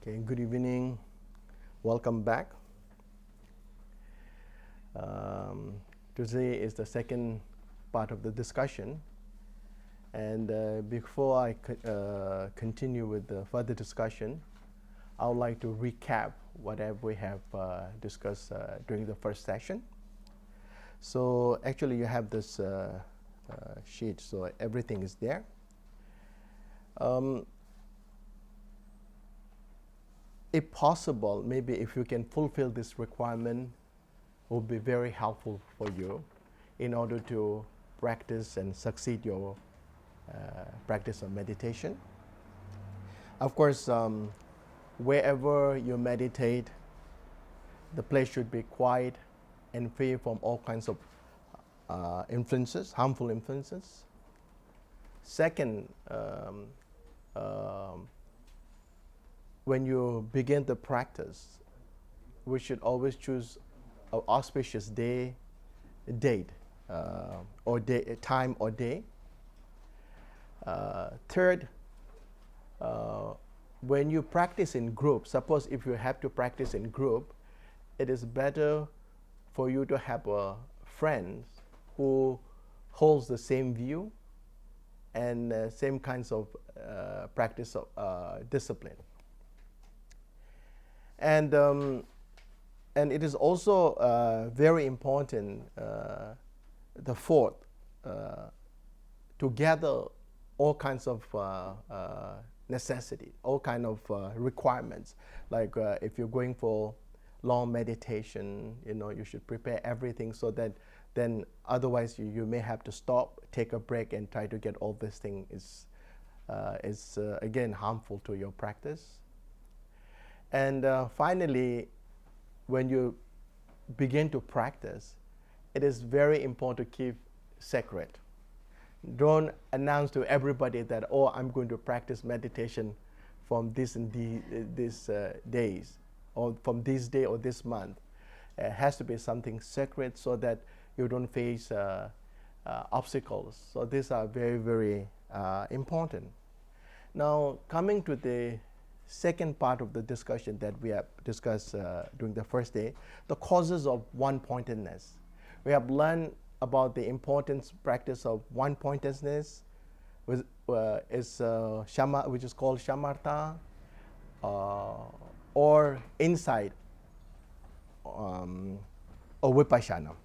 Okay, good evening. Welcome back. Today is the second part of the discussion. And before I continue with the further discussion, I would like to recap whatever we have discussed during the first session. So actually you have this sheet, so everything is there. If possible, maybe if you can fulfill this requirement, it will be very helpful for you in order to practice and succeed your practice of meditation. Of course, wherever you meditate, the place should be quiet and free from all kinds of influences, harmful influences. Second, when you begin the practice, we should always choose an auspicious date, or time or day. Third, when you practice in group, suppose if you have to practice in group, it is better for you to have a friend who holds the same view and same kinds of practice of discipline. And it is also very important, the fourth, to gather all kinds of necessity, all kinds of requirements. Like if you're going for long meditation, you should prepare everything so that then otherwise you may have to stop, take a break, and try to get all this thing is again harmful to your practice. And finally, when you begin to practice, it is very important to keep secret. Don't announce to everybody that, oh, I'm going to practice meditation from this and these days, or from this day or this month. It has to be something sacred so that you don't face obstacles. So these are very, very important. Now, coming to the second part of the discussion that we have discussed during the first day, the causes of one-pointedness. We have learned about the importance practice of one-pointedness, which is called shamartha, or insight, or vipassana.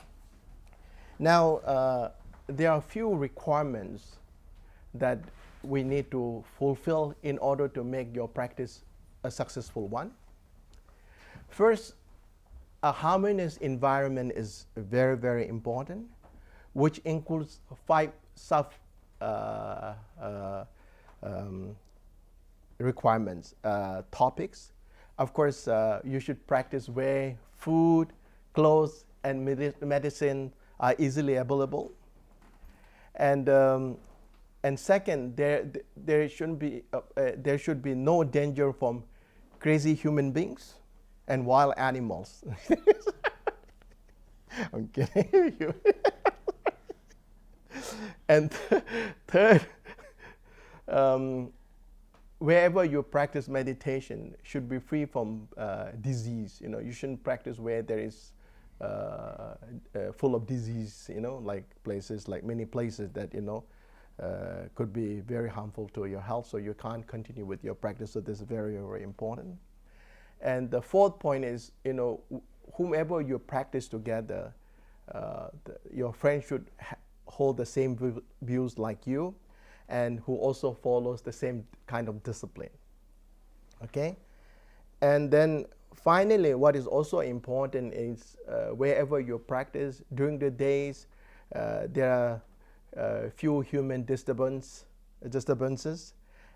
Now, there are a few requirements that we need to fulfill in order to make your practice a successful one. First, a harmonious environment is very, very important, which includes 5 sub requirements, topics. Of course, you should practice where food, clothes, and medicine are easily available. And second, there should be no danger from crazy human beings and wild animals. I'm kidding you. And third, wherever you practice meditation should be free from disease. You shouldn't practice where there is full of disease. Like many places that could be very harmful to your health, so you can't continue with your practice. So this is very, very important. And the fourth point is, whomever you practice together, your friend should hold the same views like you, and who also follows the same kind of discipline. Okay? And then finally, what is also important is wherever you practice during the days, there are few human disturbances,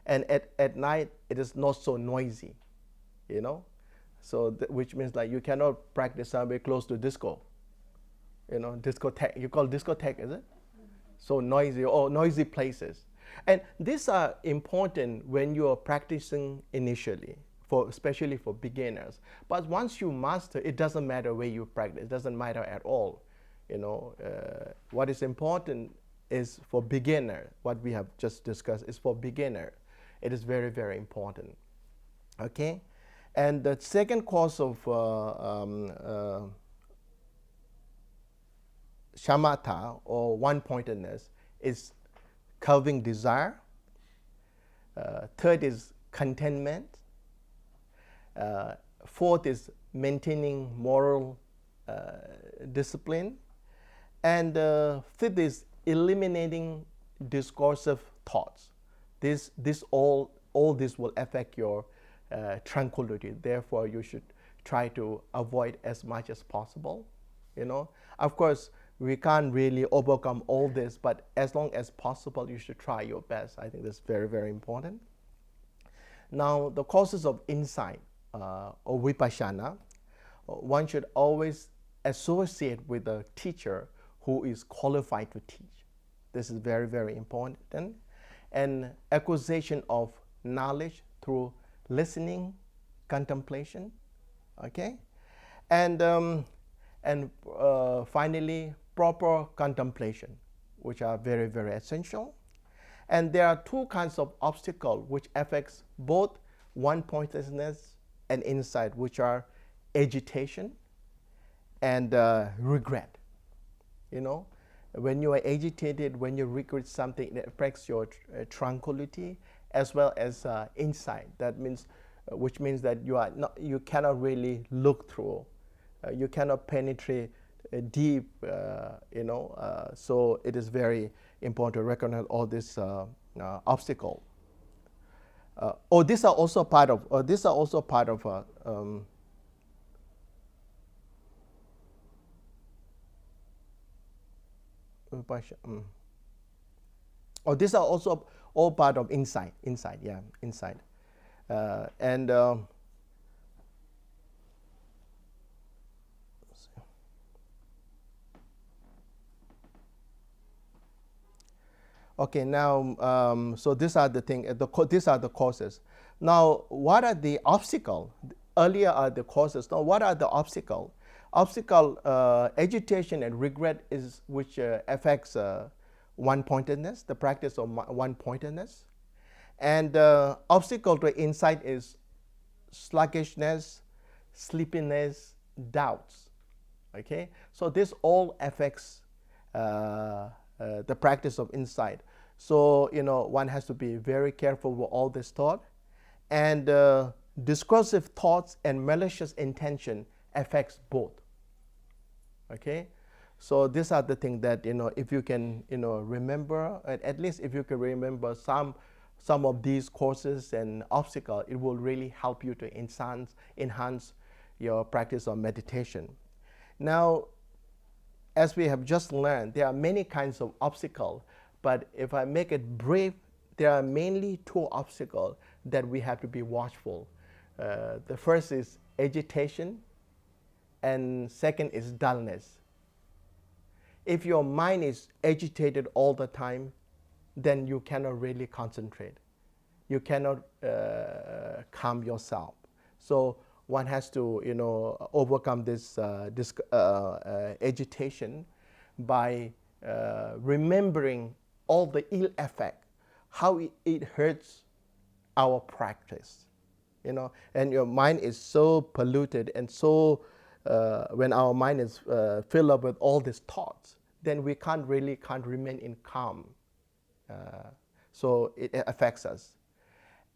and at night it is not so noisy, so which means like you cannot practice somewhere close to disco, discotheque. You call discotheque, is it? So noisy, or noisy places. And these are important when you are practicing initially, especially for beginners. But once you master, it doesn't matter where you practice. It doesn't matter at all. What is important is for beginner. What we have just discussed is for beginner. It is very, very important. Okay? And the second cause of shamatha or one-pointedness is curbing desire. Third is contentment. Fourth is maintaining moral discipline. And fifth is eliminating discursive thoughts. All this will affect your tranquility. Therefore, you should try to avoid as much as possible. Of course, we can't really overcome all this, but as long as possible, you should try your best. I think that's very, very important. Now, the causes of insight or vipassana, one should always associate with a teacher who is qualified to teach. This is very, very important. And acquisition of knowledge through listening, contemplation, okay? And finally, proper contemplation, which are very, very essential. And there are two kinds of obstacles which affects both one-pointedness and insight, which are agitation and regret. When you are agitated, when you regret something, it affects your tranquility as well as insight. That means, which means that you cannot really look through, you cannot penetrate deep. So it is very important to recognize all this obstacle. These are also part of. These are also all part of insight. Insight. Okay, now, so these are the thing. These are the causes. Now, what are the obstacles? Earlier are the causes. Now, what are the obstacles? Agitation and regret is which affects one-pointedness, the practice of one-pointedness. And obstacle to insight is sluggishness, sleepiness, doubts. Okay, so this all affects the practice of insight. So, one has to be very careful with all this thought. And discursive thoughts and malicious intention affects both. Okay, so these are the things that, if you can, remember, at least if you can remember some of these causes and obstacles, it will really help you to enhance your practice of meditation. Now, as we have just learned, there are many kinds of obstacles, but if I make it brief, there are mainly two obstacles that we have to be watchful. The first is agitation, and second is dullness. If your mind is agitated all the time, then you cannot really concentrate. You cannot calm yourself. So one has to, overcome this agitation by remembering all the ill effect, how it hurts our practice, and your mind is so polluted and so when our mind is filled up with all these thoughts, then we can't remain in calm. So it affects us.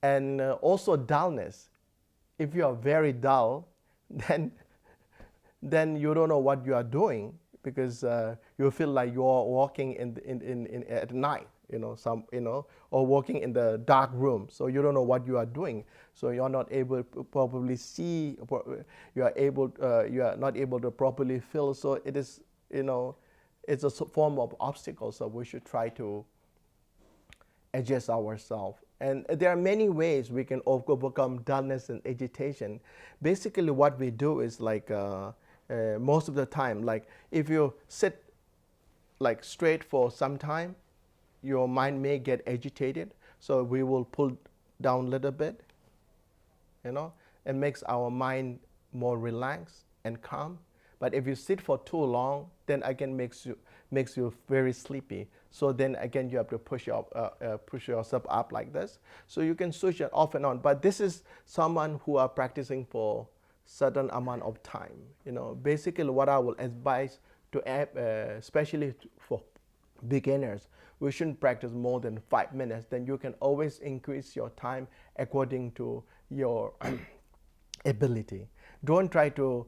And also dullness. If you are very dull, then you don't know what you are doing, because you feel like you are walking at night, or walking in the dark room. So you don't know what you are doing. So you are not able to probably see. You are not able to properly feel. So it is, it's a form of obstacle. So we should try to adjust ourselves. And there are many ways we can overcome dullness and agitation. Basically, what we do is like most of the time, like if you sit like straight for some time, your mind may get agitated. So we will pull down a little bit, and makes our mind more relaxed and calm. But if you sit for too long, then again makes makes you very sleepy. So then again, you have to push yourself up like this. So you can switch it off and on. But this is someone who are practicing for certain amount of time. Basically what I will advise to, especially for beginners, we shouldn't practice more than 5 minutes. Then you can always increase your time according to your ability. Don't try to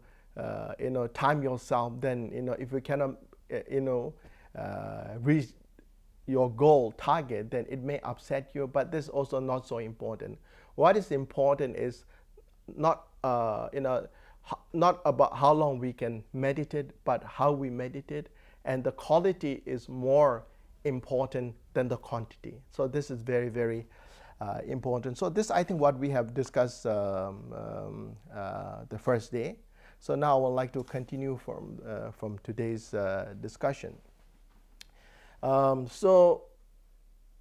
time yourself. Then if you cannot reach your goal target, then it may upset you. But this is also not so important. What is important is not not about how long we can meditate, but how we meditate, and the quality is more important than the quantity. So this is very, very important. So this, I think, what we have discussed the first day. So now I would like to continue from today's discussion. So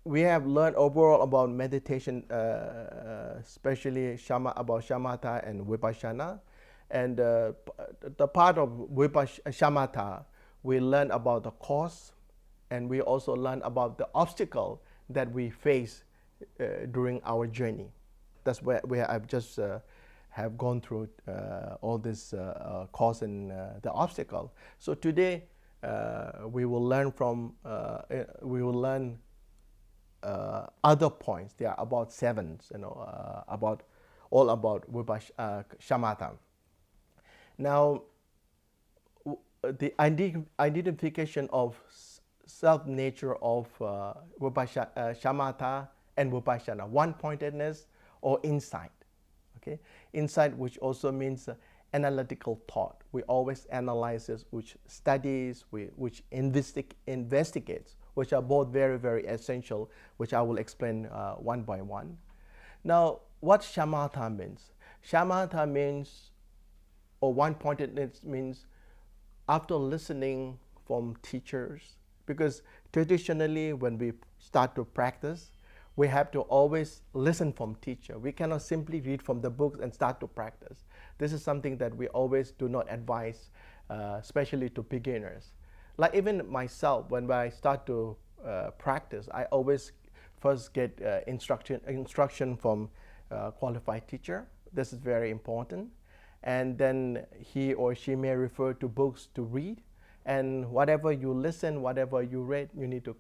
we have learned overall about meditation, especially about shamatha and vipassana. And the part of shamatha, we learn about the cause, and we also learn about the obstacle that we face during our journey. That's where I've just have gone through all this cause and the obstacle. So today we will learn other points. There are about 7, about shamatha. Now, the identification of self-nature of shamatha and vipassana, one-pointedness or insight. Okay, insight, which also means analytical thought. We always analyze, which studies, which investigates, which are both very, very essential, which I will explain one by one. Now, what shamatha means? Shamatha means, or one-pointedness means, after listening from teachers, because traditionally when we start to practice, we have to always listen from teacher. We cannot simply read from the books and start to practice. This is something that we always do not advise, especially to beginners. Like even myself, when I start to practice, I always first get instruction from qualified teacher. This is very important. And then he or she may refer to books to read. And whatever you listen, whatever you read, you need to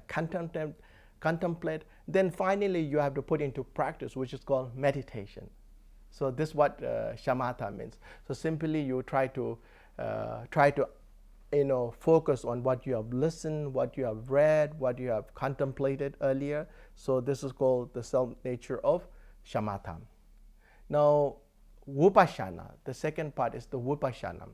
contemplate. Then finally, you have to put into practice, which is called meditation. So this is what shamatha means. So simply, you try to focus on what you have listened, what you have read, what you have contemplated earlier. So this is called the self-nature of shamatha. Now, vipassana, the second part is the vipassana.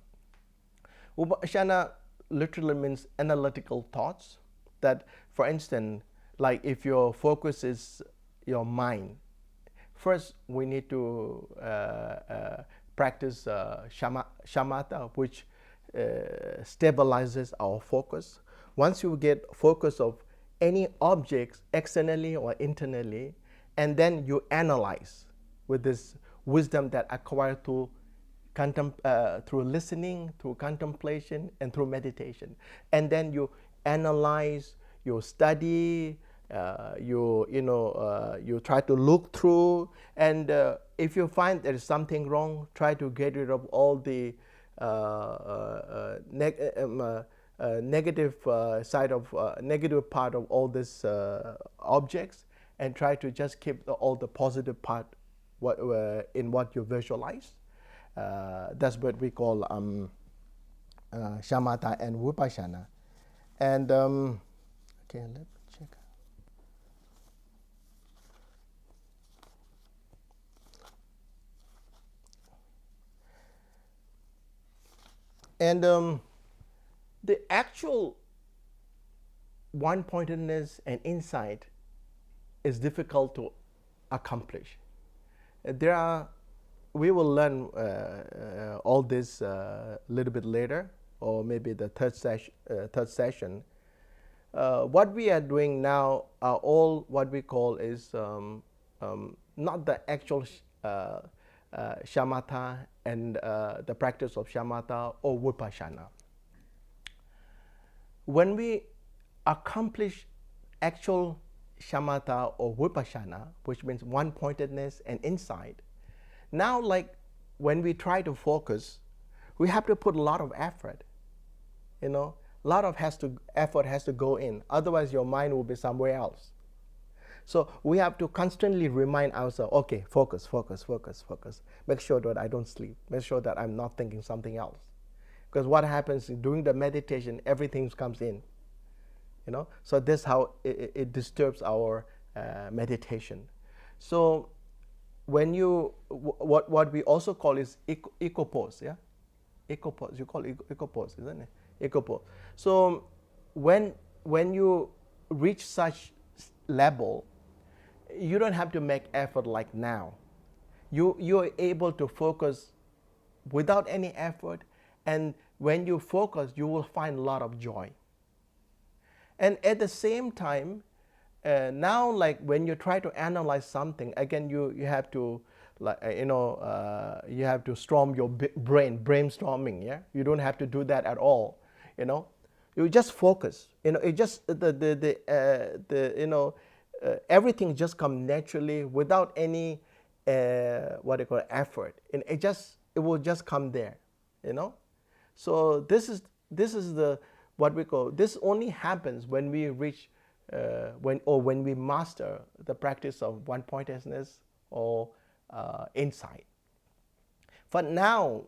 Vipassana literally means analytical thoughts. That, for instance, like if your focus is your mind, first we need to practice shamatha, which stabilizes our focus. Once you get focus of any objects externally or internally, and then you analyze with this wisdom that acquired through listening, through contemplation, and through meditation. And then you analyze, you study, you try to look through, and if you find there is something wrong, try to get rid of all the negative side of negative part of all these objects, and try to just keep all the positive part in what you visualize. That's what we call shamatha and vipassana. And okay, let me check. And the actual one-pointedness and insight is difficult to accomplish. We will learn all this a little bit later, or maybe the third session. What we are doing now are all what we call is not the actual shamatha and the practice of shamatha or vipassana. when we accomplish actual shamatha or vipassana, which means one-pointedness and insight, now like when we try to focus, we have to put a lot of effort. A lot of effort has to go in. Otherwise, your mind will be somewhere else. So we have to constantly remind ourselves, okay, focus, focus, focus, focus. Make sure that I don't sleep. Make sure that I'm not thinking something else. Because what happens during the meditation, everything comes in. So this is how it disturbs our meditation. So when what we also call is eco pose, yeah? Eco pose, you call it eco pose, isn't it? Eco pose. So when you reach such level, you don't have to make effort like now. You're able to focus without any effort, and when you focus, you will find a lot of joy. And at the same time, now like when you try to analyze something, again you have to you have to storm your brainstorming. Yeah, you don't have to do that at all. You just focus. It just everything just come naturally without any effort, and it will just come there. So this is the what we call, this only happens when we reach when we master the practice of one-pointedness or insight. For now,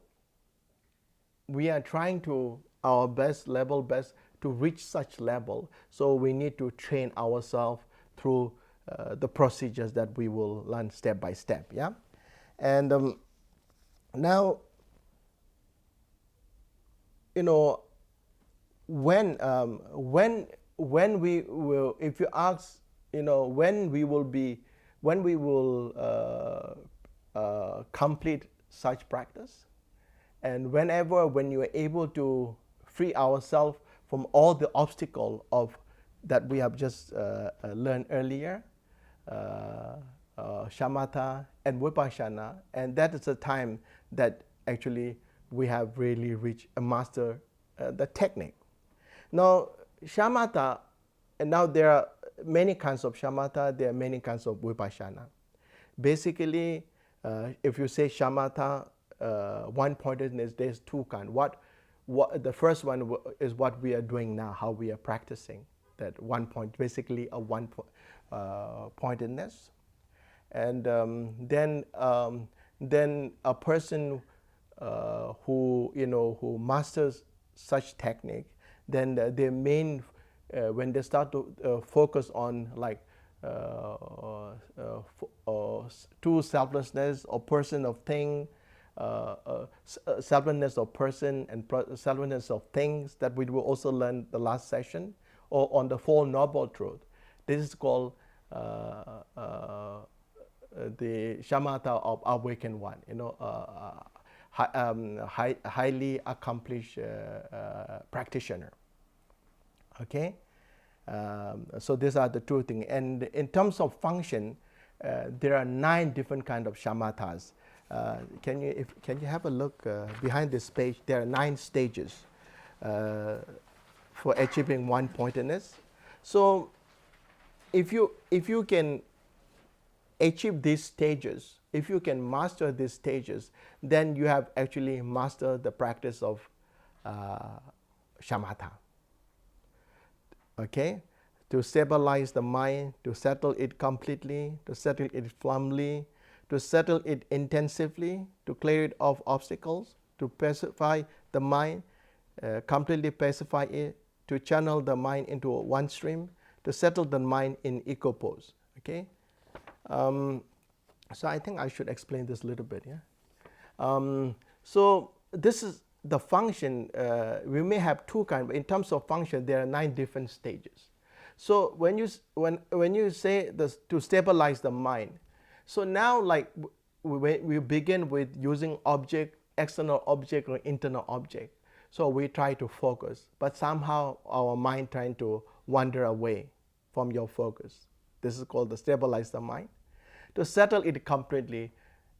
we are trying to our best to reach such level. So we need to train ourselves through the procedures that we will learn step by step. Yeah, and now when we will, if you ask, when we will complete such practice, and when you are able to free ourselves from all the obstacles that we have just learned earlier, shamatha and vipassana, and that is the time that actually we have really reached a master the technique. Now, shamatha, and now there are many kinds of shamatha, there are many kinds of vipassana. Basically, if you say shamatha, one-pointedness, there's two kinds. The first one is what we are doing now, how we are practicing that one point, basically a one-pointedness. And then a person who masters such technique, then their main when they start to focus on like true selflessness or person of thing, selflessness of person and selflessness of things, that we will also learn the last session, or on the Four Noble Truth. This is called the shamatha of awakened one, highly accomplished practitioner. Okay, so these are the two things. And in terms of function, there are 9 different kinds of shamathas. Can you have a look behind this page? There are 9 stages for achieving one-pointedness. So if you can achieve these stages, if you can master these stages, then you have actually mastered the practice of shamatha. Okay, to stabilize the mind, to settle it completely, to settle it firmly, to settle it intensively, to clear it of obstacles, to pacify the mind, completely pacify it, to channel the mind into one stream, to settle the mind in eco pose. Okay. So I think I should explain this a little bit. Yeah. So this is the function. We may have 2 kinds, but in terms of function, there are 9 different stages. So when you say this, to stabilize the mind, so now like we begin with using object, external object or internal object. So we try to focus, but somehow our mind trying to wander away from your focus. This is called the stabilize the mind. To settle it completely,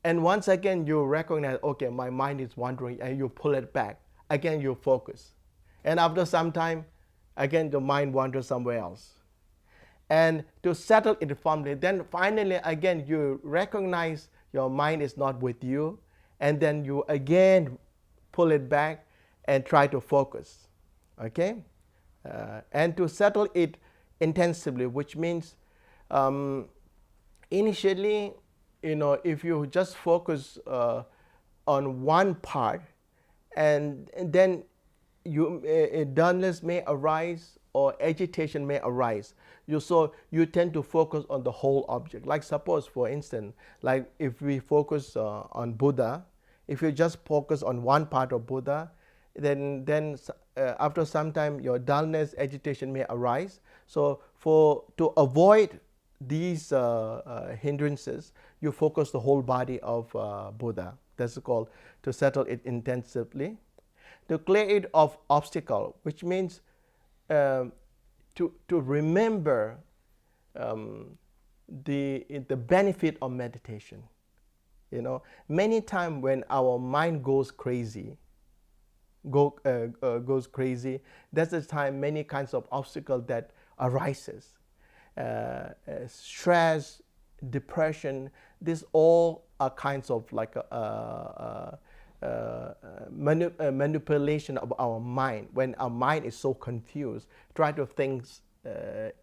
and once again you recognize, okay, my mind is wandering, and you pull it back. Again you focus, and after some time, again the mind wanders somewhere else. And to settle it firmly, then finally again you recognize your mind is not with you, and then you again pull it back and try to focus. Okay? And to settle it intensively, which means initially, if you just focus on one part, and then dullness may arise or agitation may arise. So you tend to focus on the whole object. Like suppose, for instance, like if we focus on Buddha, if you just focus on one part of Buddha, then after some time your dullness, agitation may arise. So to avoid these hindrances, you focus the whole body of Buddha. That's called to settle it intensively. To clear it of obstacle, which means to remember the benefit of meditation. Many times when our mind goes crazy, that's the time many kinds of obstacles that arises. Stress, depression, these all are kinds of like manipulation of our mind. When our mind is so confused, try to think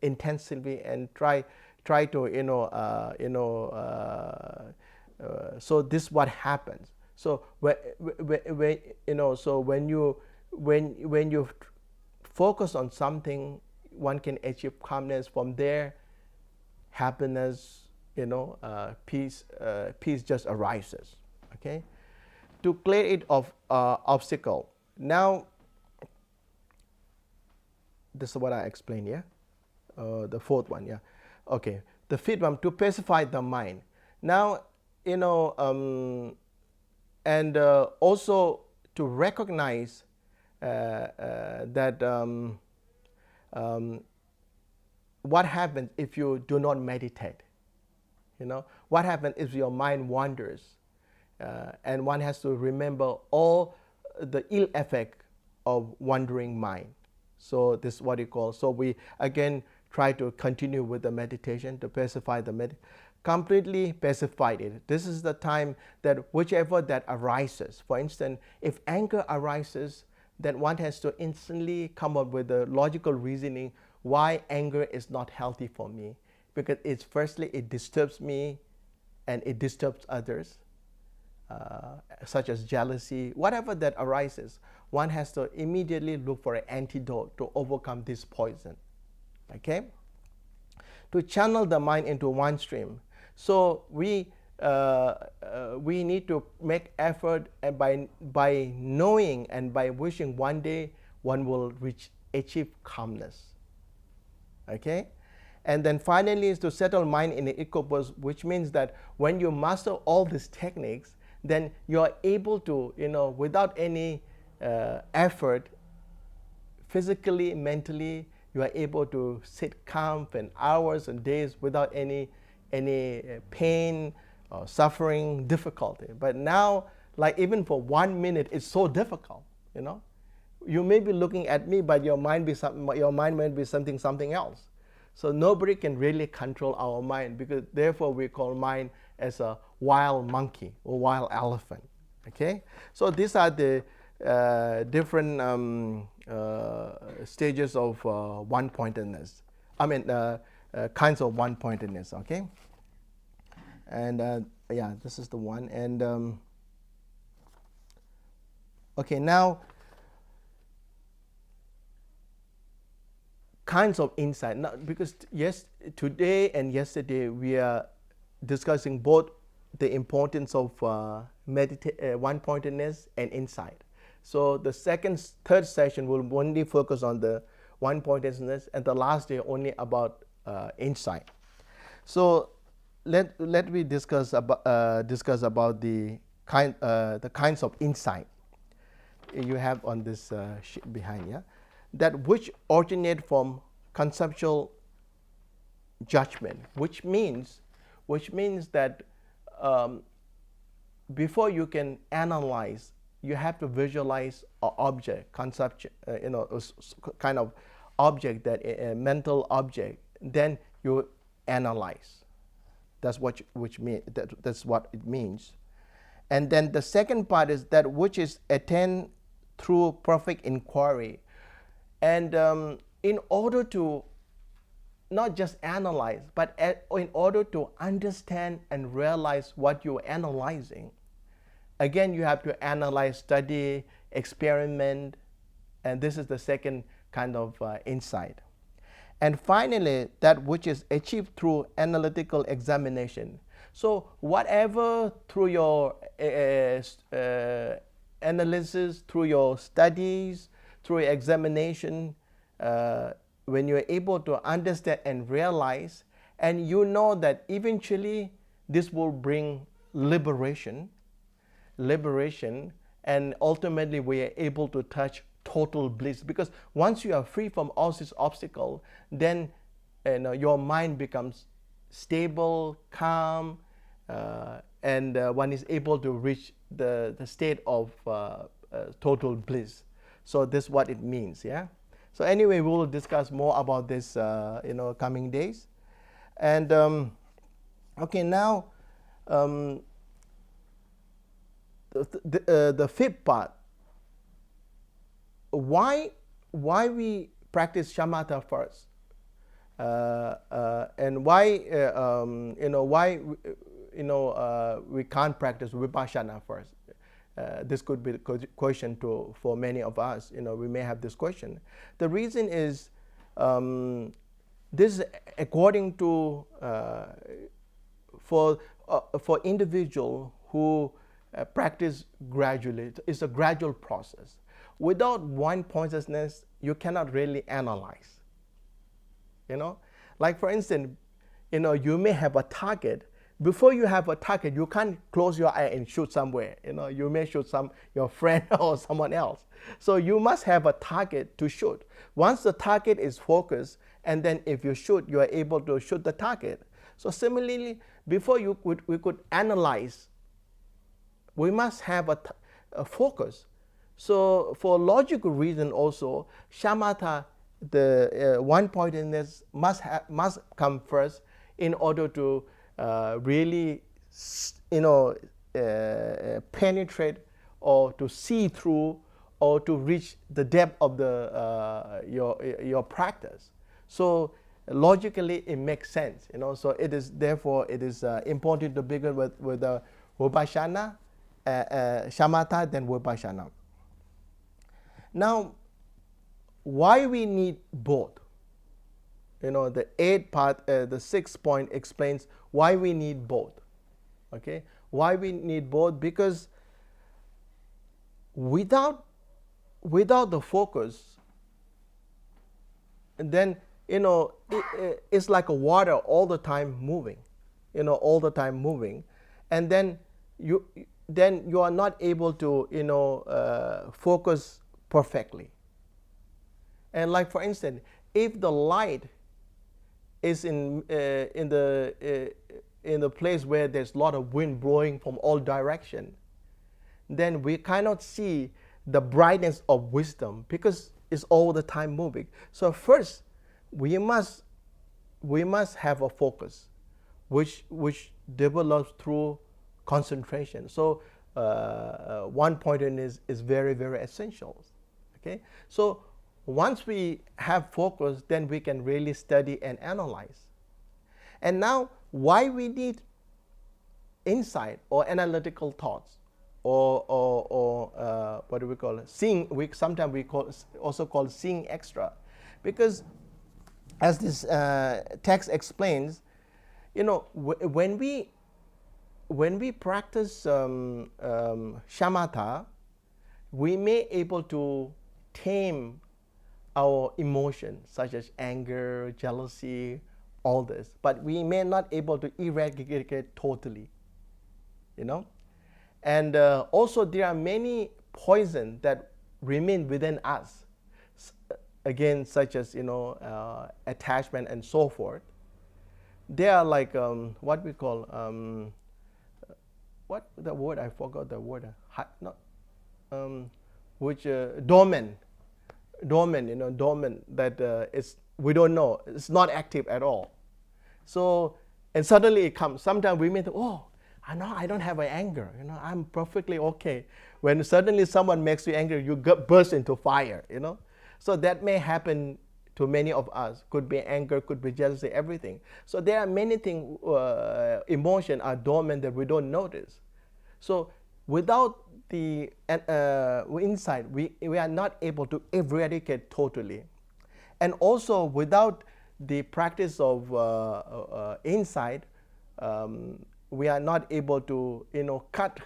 intensively and try to so this is what happens. So when you focus on something, one can achieve calmness. From there, happiness, peace just arises. Okay. To clear it of obstacle. Now, this is what I explained, yeah? The fourth one, yeah? Okay, the fifth one, to pacify the mind. Now, and also to recognize that what happens if you do not meditate? What happens if your mind wanders? And one has to remember all the ill effect of wandering mind. So this is what you call. So we again try to continue with the meditation to pacify the completely pacify it. This is the time that whichever that arises. For instance, if anger arises, then one has to instantly come up with a logical reasoning why anger is not healthy for me. Because firstly it disturbs me and it disturbs others. Such as jealousy, whatever that arises, one has to immediately look for an antidote to overcome this poison. Okay? To channel the mind into one stream. So we need to make effort, and by knowing and by wishing one day one will achieve calmness. Okay? And then finally is to settle mind in the equipoise, which means that when you master all these techniques, then you are able to, without any effort, physically, mentally, you are able to sit calm for hours and days without any pain or suffering, difficulty. But now, like even for 1 minute, it's so difficult. You may be looking at me, but your mind might be something else. So nobody can really control our mind, because therefore we call mind as a wild monkey or wild elephant. Okay, so these are the different stages of one-pointedness. Kinds of one-pointedness. Okay, and yeah, this is the one. And okay, now kinds of insight. Now, because today and yesterday we are discussing both the importance of one-pointedness and insight. So the third session will only focus on the one-pointedness, and the last day only about insight. So let me discuss about the kinds of insight you have on this sheet behind, yeah, that which originate from conceptual judgment, which means that before you can analyze, you have to visualize an object, concept, kind of object, that a mental object, then you analyze. That's what that's what it means. And then the second part is that which is attained through perfect inquiry. And in order to not just analyze, but in order to understand and realize what you're analyzing, again, you have to analyze, study, experiment, and this is the second kind of insight. And finally, that which is achieved through analytical examination. So whatever through your analysis, through your studies, through your examination, when you're able to understand and realize, and you know that eventually this will bring liberation, and ultimately we are able to touch total bliss. Because once you are free from all these obstacles, then your mind becomes stable, calm, and one is able to reach the state of total bliss. So this is what it means, yeah. So anyway, we will discuss more about this, coming days. And okay, now the fifth part. Why we practice shamatha first, and why we can't practice vipassana first. This could be the question for many of us. We may have this question. The reason is this, according to for individual who practice gradually. It's a gradual process. Without one pointedness, you cannot really analyze. Like for instance, you may have a target. Before you have a target, you can't close your eye and shoot somewhere. You may shoot your friend or someone else. So you must have a target to shoot. Once the target is focused, and then if you shoot, you are able to shoot the target. So similarly, before we could analyze, we must have a focus. So for logical reason also, shamatha, the one-pointedness must come first in order to really penetrate or to see through or to reach the depth of your practice. So logically it makes sense. So it is important to begin with the vipassana, shamatha, then vipassana. Now, why we need both? The eighth part, the sixth point explains why we need both. Okay, why we need both? Because without the focus, then it's like a water all the time moving, and then you are not able to focus perfectly. And like for instance, if the light is in the place where there's a lot of wind blowing from all directions, then we cannot see the brightness of wisdom because it's all the time moving. So first, we must have a focus, which develops through concentration. So one-pointedness is very, very essential. Okay, so once we have focus, then we can really study and analyze. And now, why we need insight or analytical thoughts, or what do we call it? Seeing. Sometimes we also call seeing extra, because as this text explains, when we practice shamatha, we may able to tame our emotions such as anger, jealousy, all this, but we may not able to eradicate it totally, and also there are many poisons that remain within us, again, such as attachment and so forth. They are like what we call what the word, I forgot the word, dormant. dormant, dormant, that we don't know, it's not active at all. So, and suddenly it comes. Sometimes we may think, oh, I know I don't have an anger, I'm perfectly okay. When suddenly someone makes you angry, you burst into fire, So that may happen to many of us. Could be anger, could be jealousy, everything. So there are many things, emotion are dormant that we don't notice. So without the insight, we are not able to eradicate totally. And also without the practice of insight, we are not able to cut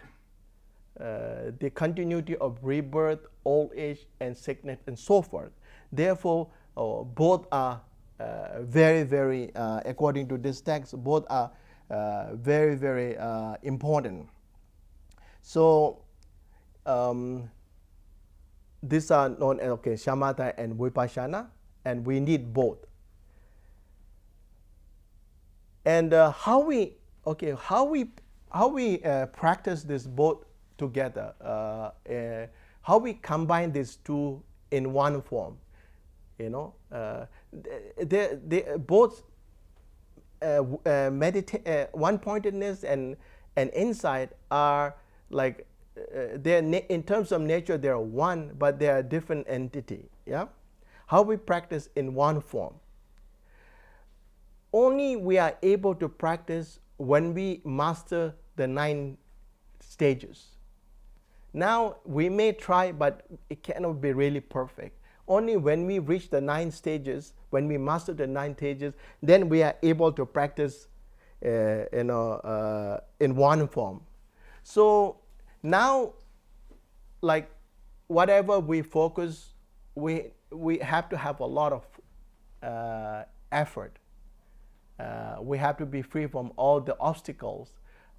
the continuity of rebirth, old age, and sickness, and so forth. Therefore, both are very, very, according to this text, both are very, very important. So these are known as shamatha and vipassana, and we need both. And how we practice this both together, how we combine these two in one form, they both one-pointedness and insight are like in terms of nature they are one, but they are different entity. Yeah, how we practice in one form. Only we are able to practice when we master the 9 stages. Now we may try, but it cannot be really perfect. Only when we reach the 9 stages, when we master the 9 stages, then we are able to practice in one form. So now, like whatever we focus, we have to have a lot of effort. We have to be free from all the obstacles,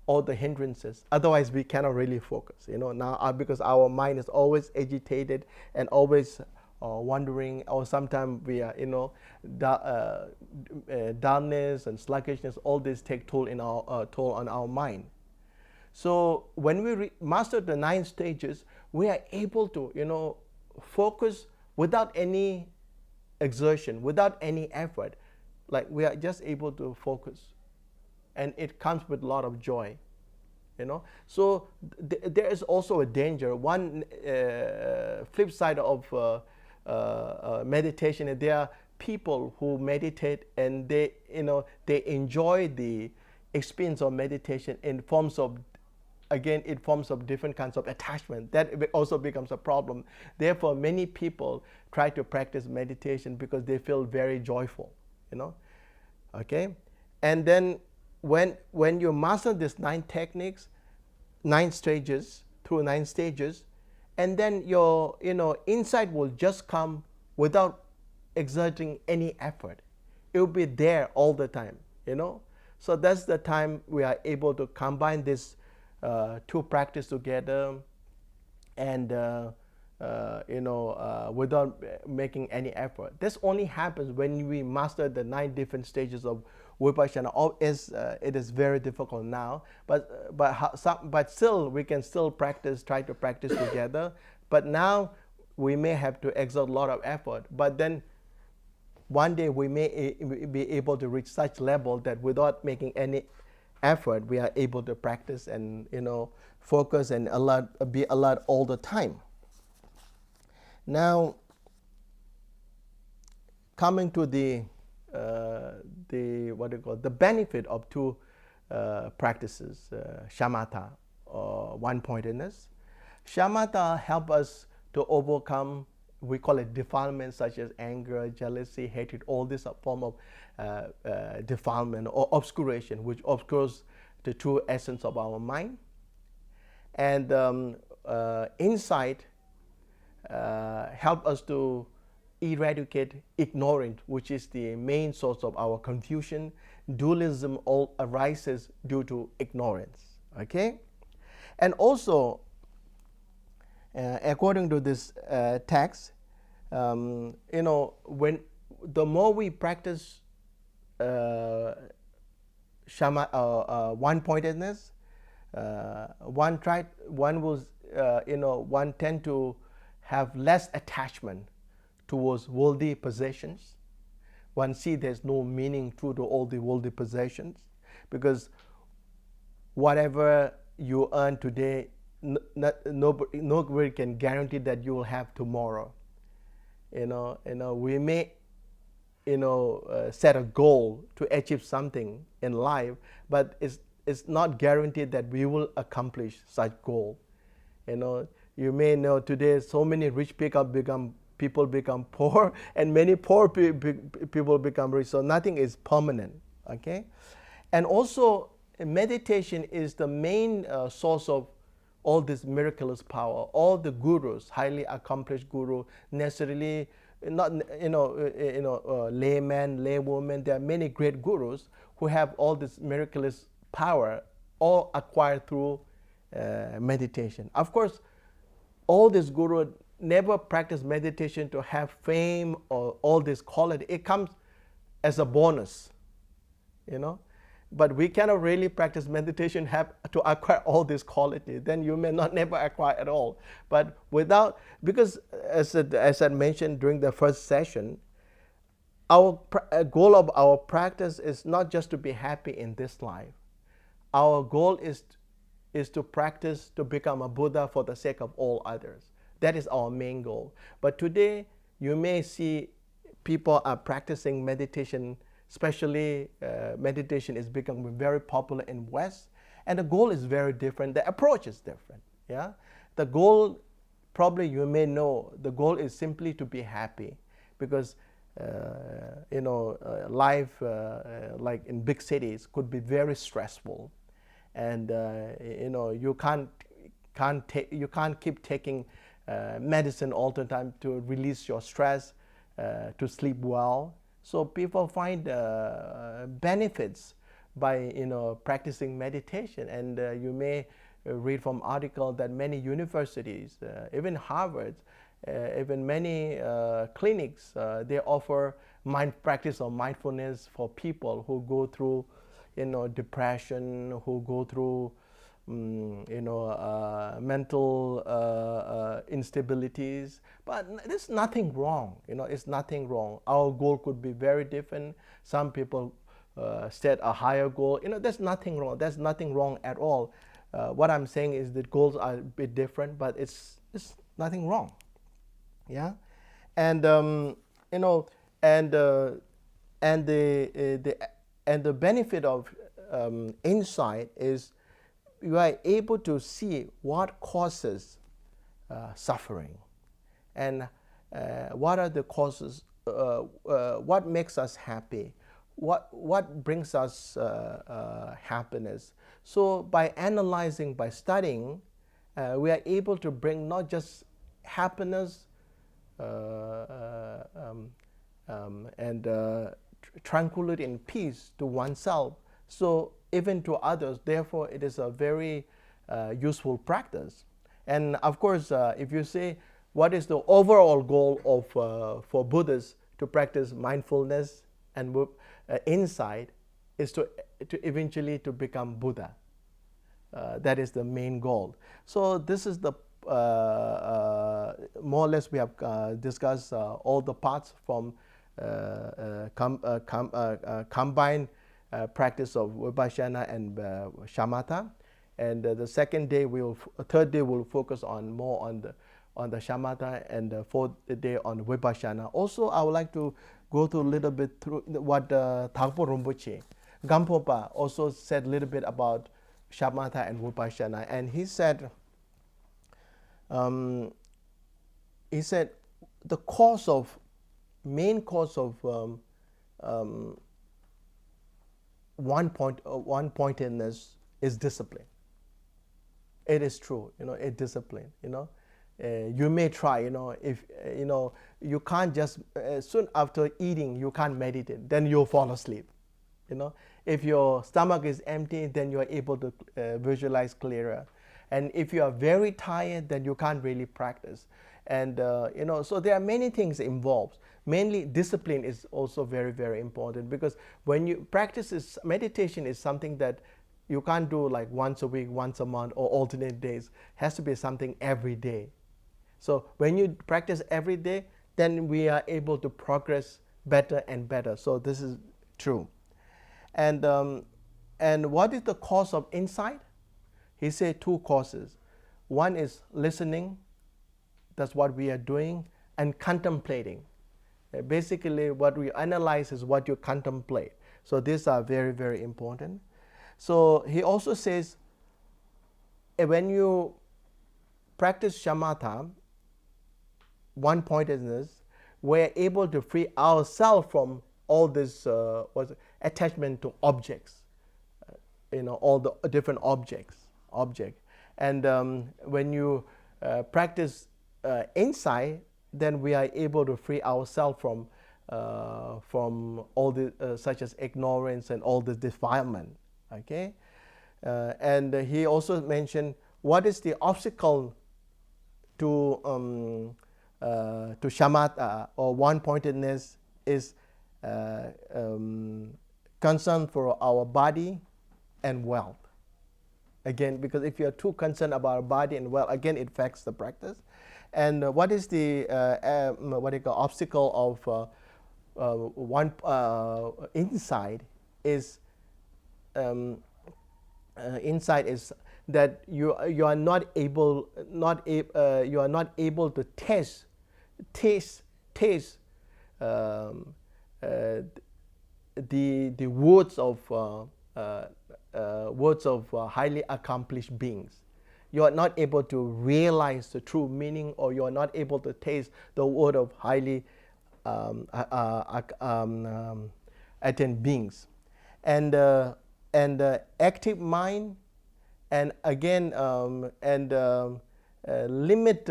all the hindrances. Otherwise, we cannot really focus. Now because our mind is always agitated and always wandering, or sometimes we are, dullness and sluggishness. All this take toll on our mind. So when we master the 9 stages, we are able to, focus without any exertion, without any effort. Like we are just able to focus, and it comes with a lot of joy, So there is also a danger. One flip side of meditation, there are people who meditate and they enjoy the experience of meditation in forms of, again, in forms of different kinds of attachment. That also becomes a problem. Therefore, many people try to practice meditation because they feel very joyful. Okay, and then when you master these 9 techniques, 9 stages, through 9 stages, and then your insight will just come without exerting any effort. It will be there all the time. So that's the time we are able to combine this 2 practice together, and without making any effort. This only happens when we master the 9 different stages of vipassana. It is very difficult now, but still we can still practice, try to practice together. But now we may have to exert a lot of effort. But then one day we may be able to reach such level that without making any effort, we are able to practice and focus and be alert all the time. Now, coming to the benefit of 2 practices, shamatha or one-pointedness. Shamatha help us to overcome, we call it defilements such as anger, jealousy, hatred. All this are form of defilement or obscuration, which obscures the true essence of our mind. And insight help us to eradicate ignorance, which is the main source of our confusion. Dualism all arises due to ignorance. Okay, and also according to this text, when the more we practice one-pointedness, one tend to have less attachment towards worldly possessions. One see there's no meaning to all the worldly possessions, because whatever you earn today, nobody can guarantee that you will have tomorrow. We may set a goal to achieve something in life, but it's not guaranteed that we will accomplish such goal. You may know today so many rich people become poor, and many poor people become rich. So nothing is permanent. Okay, and also meditation is the main source of all this miraculous power. All the gurus, highly accomplished guru, necessarily not layman, laywoman. There are many great gurus who have all this miraculous power, all acquired through meditation. Of course, all these gurus never practice meditation to have fame or all this quality. It comes as a bonus, But we cannot really practice meditation to acquire all this quality. Then you may not never acquire at all. But because as I mentioned during the first session, our goal of our practice is not just to be happy in this life. Our goal is to practice to become a Buddha for the sake of all others. That is our main goal. But today, you may see people are practicing meditation. Especially meditation is becoming very popular in West, and the goal is very different. The approach is different. Yeah, the goal, probably you may know, the goal is simply to be happy, because life like in big cities could be very stressful, and you can't keep taking medicine all the time to release your stress, to sleep well. So people find benefits by practicing meditation, and you may read from article that many universities, even Harvard, even many clinics, they offer practice of mindfulness for people who go through depression, who go through mental instabilities. But there's nothing wrong. It's nothing wrong. Our goal could be very different. Some people set a higher goal. There's nothing wrong. There's nothing wrong at all. What I'm saying is that goals are a bit different, but it's nothing wrong. Yeah, and and the benefit of insight is you are able to see what causes suffering, and what are the causes, what makes us happy, what brings us happiness. So by analyzing, by studying, we are able to bring not just happiness and tranquility and peace to oneself, so even to others. Therefore, it is a very useful practice. And of course, if you say what is the overall goal of for Buddhists to practice mindfulness and insight, is to eventually to become Buddha. That is the main goal. So this is the more or less we have discussed all the parts from combined practice of Vipassana and Shamatha, and the third day we'll focus more on the Shamatha, and the fourth day on Vipassana. Also, I would like to go through a little bit through what Thakpo Rinpoche, Gampopa, also said a little bit about Shamatha and Vipassana, and he said the main cause of one pointedness is discipline. It is true, it's discipline. You may try, if you can't just soon after eating you can't meditate, then you'll fall asleep. If your stomach is empty, then you are able to visualize clearer. And if you are very tired, then you can't really practice. And so there are many things involved. Mainly discipline is also very, very important, because when you practice meditation is something that you can't do like once a week, once a month, or alternate days. It has to be something every day. So when you practice every day, then we are able to progress better and better. So this is true. And what is the cause of insight? He said two causes. One is listening, that's what we are doing, and contemplating. Basically, what we analyze is what you contemplate. So these are very, very important. So he also says, when you practice shamatha, one pointedness, we're able to free ourselves from all this attachment to objects, all the different object. And when you practice insight, then we are able to free ourselves from all the such as ignorance and all this defilement. Okay, and he also mentioned what is the obstacle to shamatha or one-pointedness is concern for our body and wealth. Again, because if you are too concerned about body and wealth, again it affects the practice. And what is the obstacle of one insight is that you are not able to taste the words of highly accomplished beings. You are not able to realize the true meaning, or you are not able to taste the word of highly attained beings. And active mind, and again limit.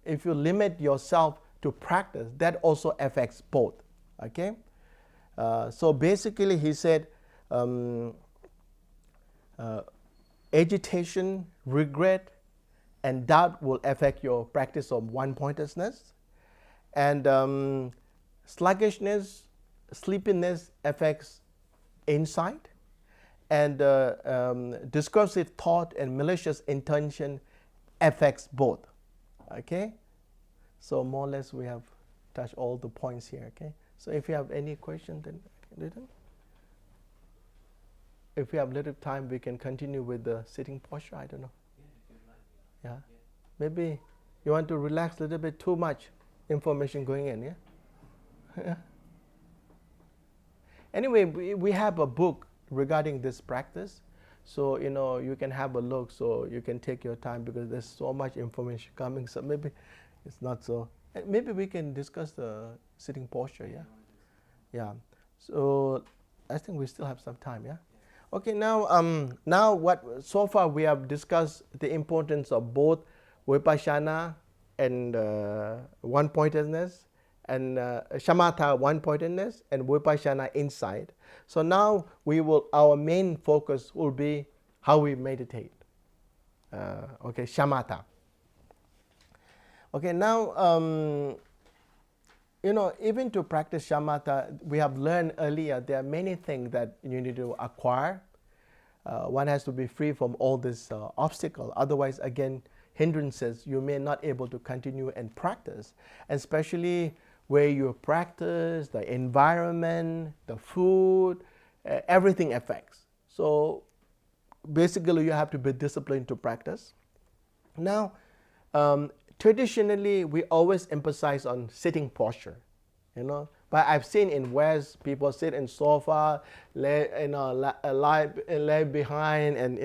If you limit yourself to practice, that also affects both. Okay, so basically he said agitation, regret, and doubt will affect your practice of one-pointedness, and sluggishness, sleepiness affects insight, and discursive thought and malicious intention affects both. Okay, so more or less we have touched all the points here. Okay, so if you have any question, then if we have little time, we can continue with the sitting posture. I don't know. Yeah, maybe you want to relax a little bit. Too much information going in. Yeah. Anyway, we have a book regarding this practice, so you can have a look. So you can take your time, because there's so much information coming. So maybe it's not so. Maybe we can discuss the sitting posture. Yeah. So I think we still have some time. Yeah. Okay. Now what so far we have discussed the importance of both vipassana and one-pointedness, and shamatha one-pointedness, and vipassana insight. So now our main focus will be how we meditate. Okay, shamatha. Okay, now even to practice shamatha, we have learned earlier there are many things that you need to acquire. One has to be free from all this obstacle. Otherwise, again, hindrances, you may not able to continue and practice, especially where you practice, the environment, the food, everything affects. So basically you have to be disciplined to practice. Now, traditionally we always emphasize on sitting posture, but I've seen in West people sit in sofa, lie behind, and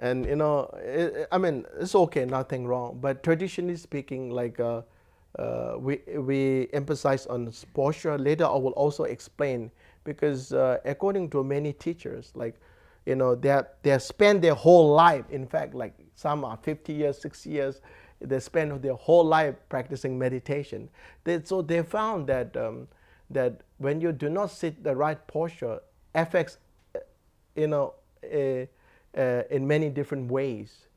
I mean, it's okay, nothing wrong. But traditionally speaking, like we emphasize on posture. Later I will also explain, because according to many teachers, like they spend their whole life. In fact, like some are 50 years, 60 years. They spend their whole life practicing meditation. So they found that that when you do not sit the right posture, affects in many different ways.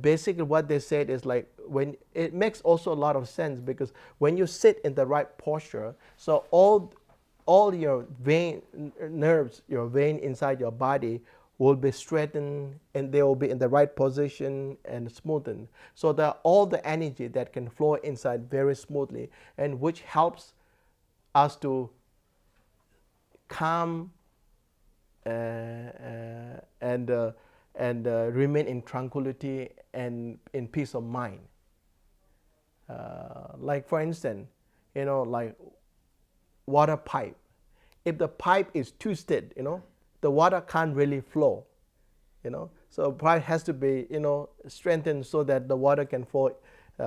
Basically, what they said is like, when it makes also a lot of sense, because when you sit in the right posture, so all your vein nerves, your vein inside your body will be straightened and they will be in the right position and smoothened. So that all the energy that can flow inside very smoothly, and which helps us to calm and remain in tranquility and in peace of mind. Like for instance, like water pipe. If the pipe is twisted, the water can't really flow. So pipe has to be strengthened so that the water can flow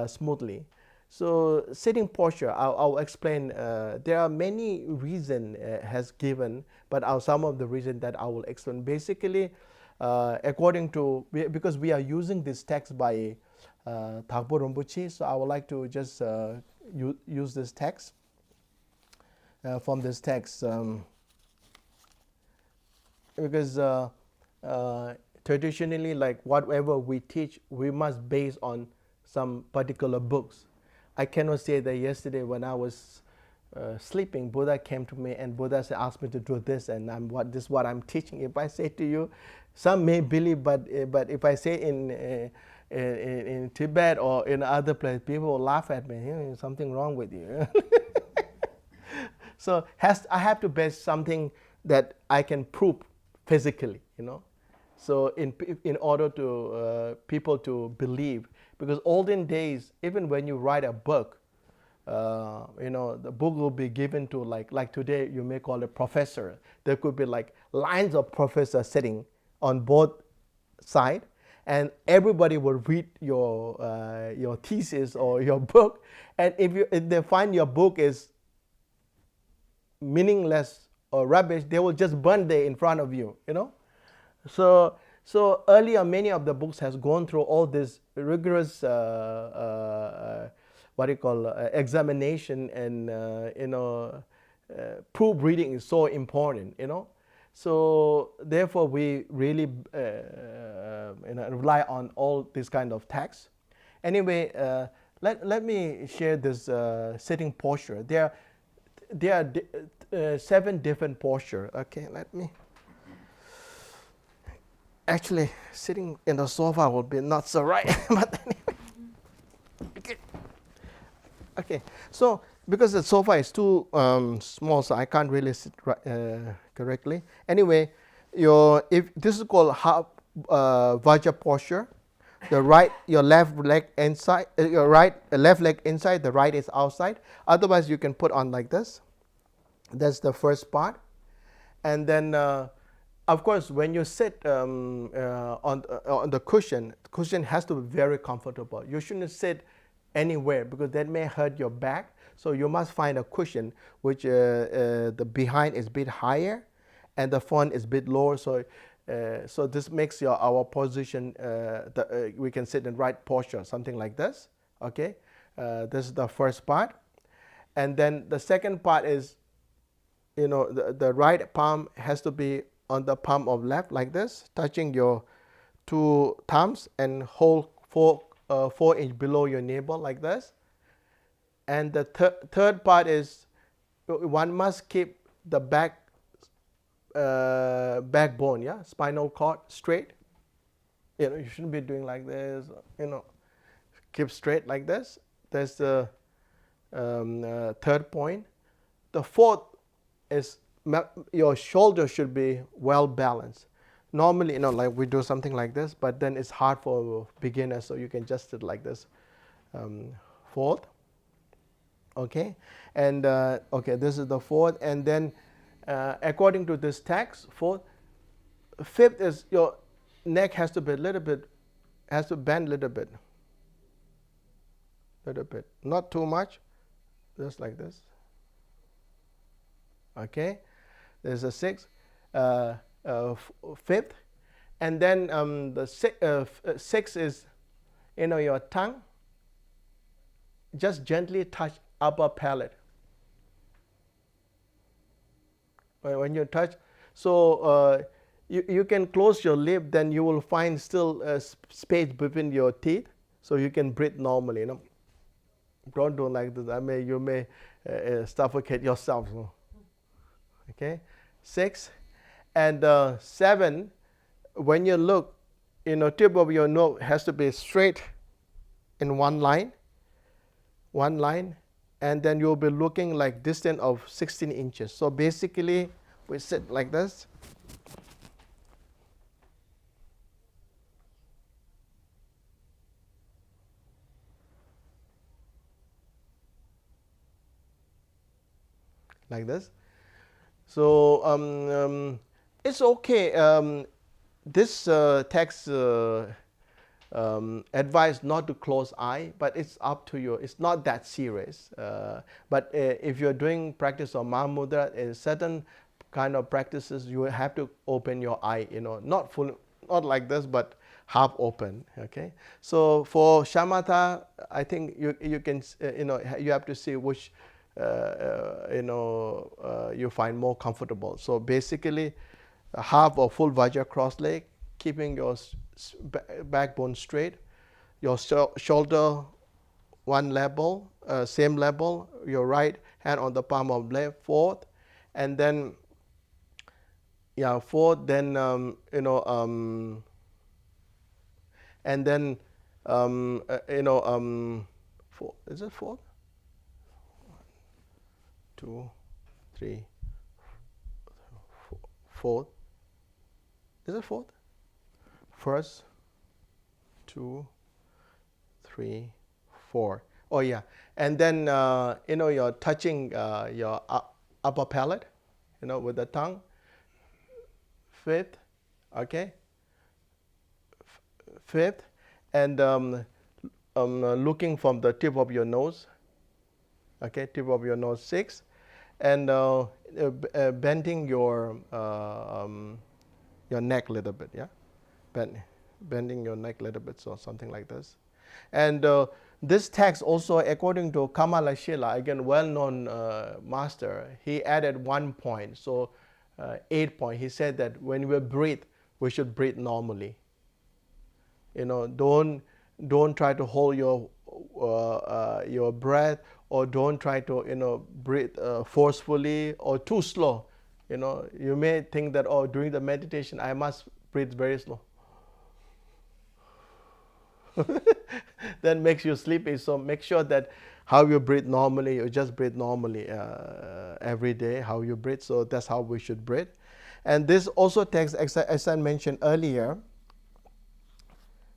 smoothly. So sitting posture, I'll explain. There are many reasons has given, but some of the reasons that I will explain. Basically, according to, because we are using this text by Thakpo Rinpoche, so I would like to just use this text from this text because traditionally, like whatever we teach, we must base on some particular books. I cannot say that yesterday when I was sleeping, Buddha came to me and Buddha asked me to do this, and this is what I'm teaching. If I say to you, some may believe, but if I say in Tibet or in other place, people will laugh at me. Something wrong with you. So I have to base something that I can prove physically, So in order to people to believe, because olden days, even when you write a book, the book will be given to like today you may call it professor. There could be like lines of professors sitting on both sides, and everybody will read your thesis or your book, and if they find your book is meaningless or rubbish, they will just burn there in front of you, So earlier, many of the books has gone through all this rigorous, examination, and proof reading is so important, So therefore, we really rely on all this kind of texts. Anyway, let me share this sitting posture. There are 7 different postures. Okay, let me. Actually, sitting in the sofa would be not so right, but anyway. Okay. So because the sofa is too small, so I can't really sit correctly. Anyway, if this is called Vajra posture, your left leg inside, left leg inside, the right is outside. Otherwise, you can put on like this. That's the first part, and then. Of course, when you sit on the cushion has to be very comfortable. You shouldn't sit anywhere because that may hurt your back. So you must find a cushion which the behind is a bit higher and the front is a bit lower. So this makes our position, we can sit in right posture, something like this. Okay, this is the first part. And then the second part is, the right palm has to be on the palm of left like this, touching your 2 thumbs and hold 4 inch below your navel like this. And the third part is one must keep the backbone, spinal cord straight. You shouldn't be doing like this. Keep straight like this. That's the third point. The fourth is your shoulder should be well balanced. Normally, like we do something like this, but then it's hard for beginners, so you can just sit like this. Fourth, okay, and this is the fourth, and then according to this text, fifth is your neck has to be has to bend a little bit, not too much, just like this. Okay. There's a sixth, fifth, and then the sixth is, your tongue. Just gently touch upper palate. When you touch, so you can close your lip, then you will find still space between your teeth, so you can breathe normally. Don't do like this. You may suffocate yourself. Okay, 6, and 7. when you look, tip of your nose has to be straight in one line, and then you'll be looking like distance of 16 inches. So basically, we sit like this. Like this. So it's okay. This text advise not to close eye, but it's up to you. It's not that serious. But if you're doing practice of Mahamudra, in certain kind of practices, you have to open your eye. Not full, not like this, but half open. Okay. So for shamatha, I think you can you have to see which you find more comfortable. So basically, half or full Vajra cross leg, keeping your backbone straight, your shoulder one level, same level, your right hand on the palm of left, forth, and then forth, then and then four, is it fourth? 2, 3, 4. Is it fourth? First, 2, 3, 4. Oh yeah, and then you're touching your upper palate, with the tongue. Fifth, okay. Fifth, and looking from the tip of your nose. Okay, tip of your nose. 6, and bending your neck a little bit, yeah, bending your neck a little bit, so something like this. And this text also, according to Kamala Shila, again well-known master, he added 1 point, so 8 point. He said that when we breathe, we should breathe normally. Don't try to hold your breath, or don't try to breathe forcefully or too slow. You may think that, oh, during the meditation I must breathe very slow. That makes you sleepy. So make sure that how you breathe normally, you just breathe normally every day, how you breathe. So that's how we should breathe. And this also takes, as I mentioned earlier,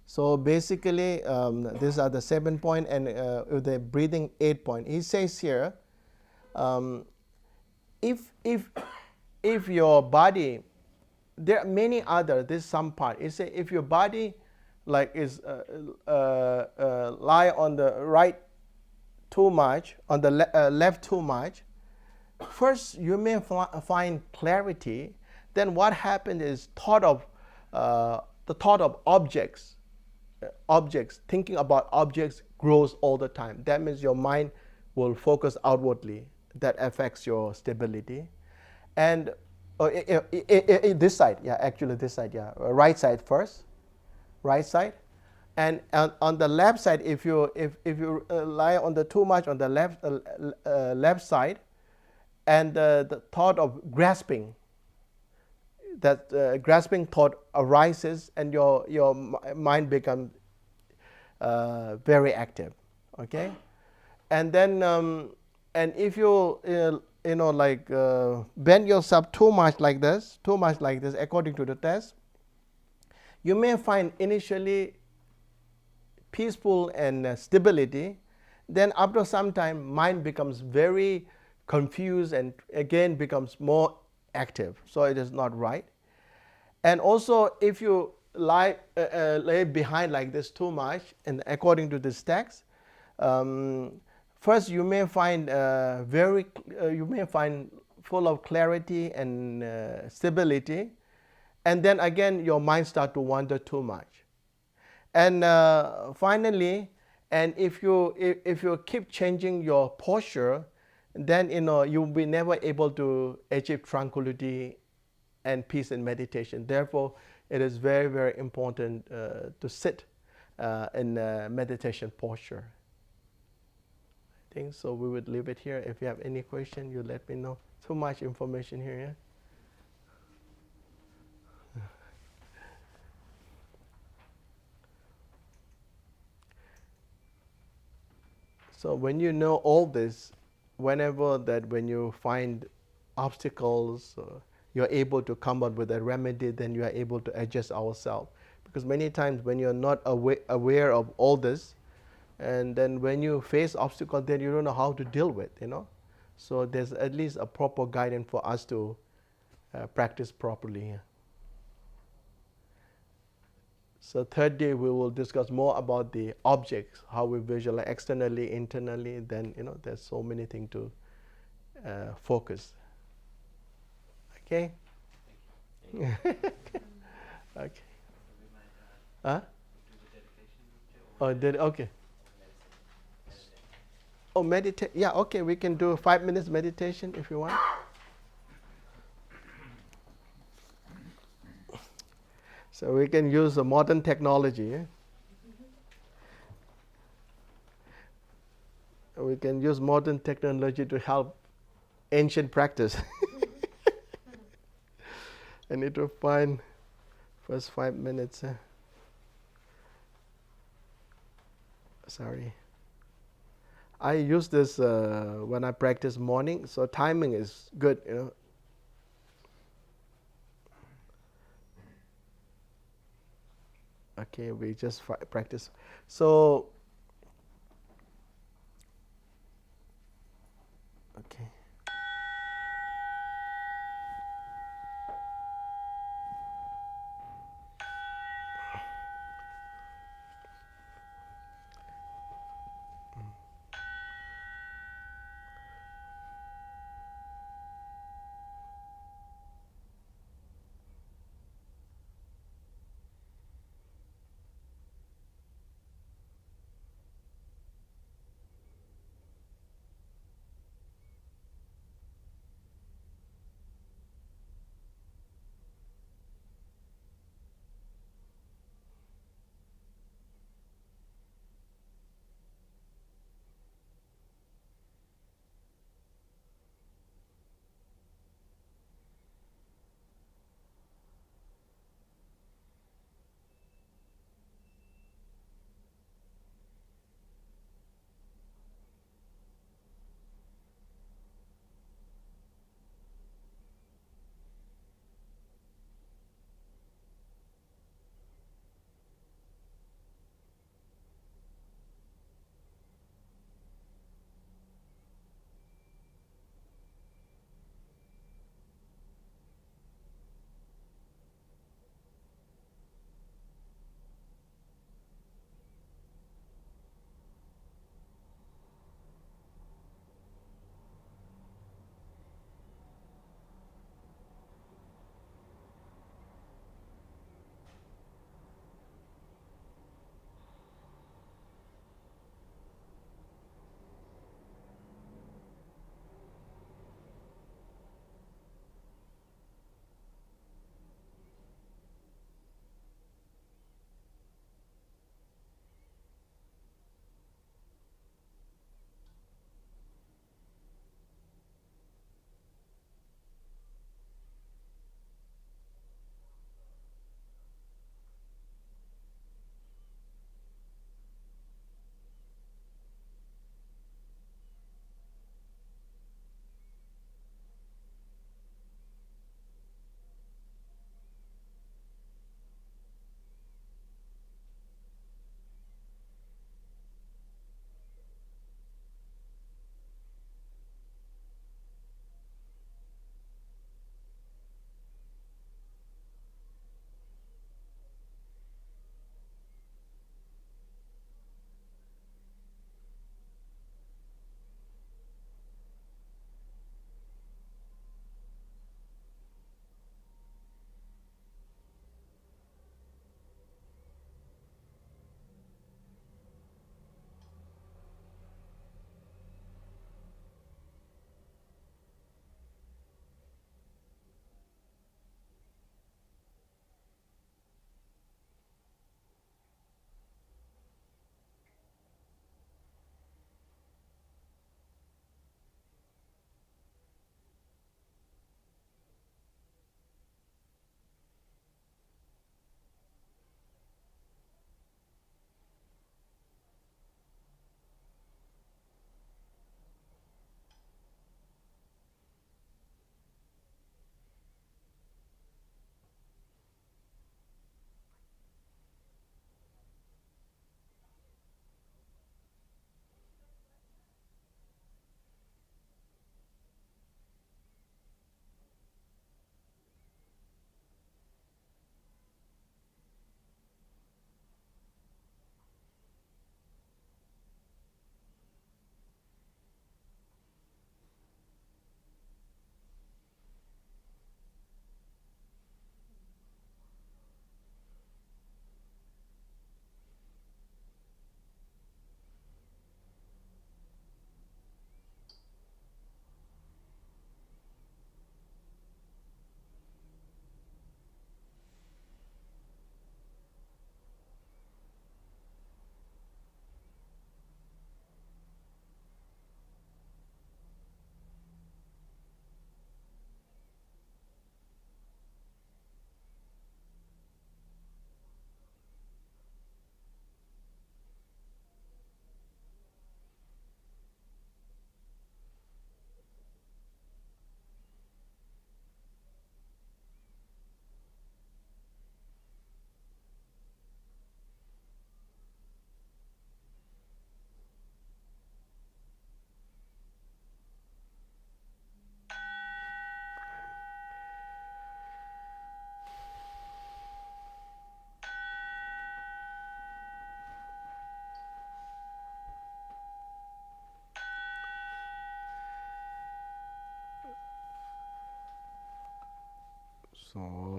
so basically these are the 7 point, and the breathing 8 point. He says here, if your body, there are many other, this some part. He say if your body like is lie on the right too much, on the left too much, first you may find clarity. Then what happened is the thought of objects, thinking about objects grows all the time. That means your mind will focus outwardly. That affects your stability. And this side, actually this side, right side first, right side. And on the left side, if you lie on the too much on the left side, and the thought of grasping, that grasping thought arises, and your mind becomes very active. Okay, and then and if you bend yourself too much like this, according to the test, you may find initially peaceful and stability. Then after some time, mind becomes very confused and again becomes more active. So it is not right. And also, if you lay behind like this too much, and according to this text, first you may find full of clarity and stability, and then again your mind start to wander too much. And finally, and if you keep changing your posture, then you'll be never able to achieve tranquility and peace in meditation. Therefore, it is very, very important to sit in meditation posture. I think so. We would leave it here. If you have any question, you let me know. Too much information here, yeah? So when you know all this, whenever that when you find obstacles, you're able to come up with a remedy, then you are able to adjust ourselves. Because many times when you're not aware of all this, and then when you face obstacles, then you don't know how to deal with, So there's at least a proper guidance for us to practice properly. So third day we will discuss more about the objects, how we visualize externally, internally. Then there's so many things to focus. Okay. Okay. Huh? Oh, did okay. Oh, meditate. Yeah, okay. We can do 5 minutes meditation if you want. So we can use a modern technology. We can use modern technology to help ancient practice. I need to find first 5 minutes. Sorry. I use this when I practice morning, so timing is good. Okay, we just practice. So, okay. อ๋อ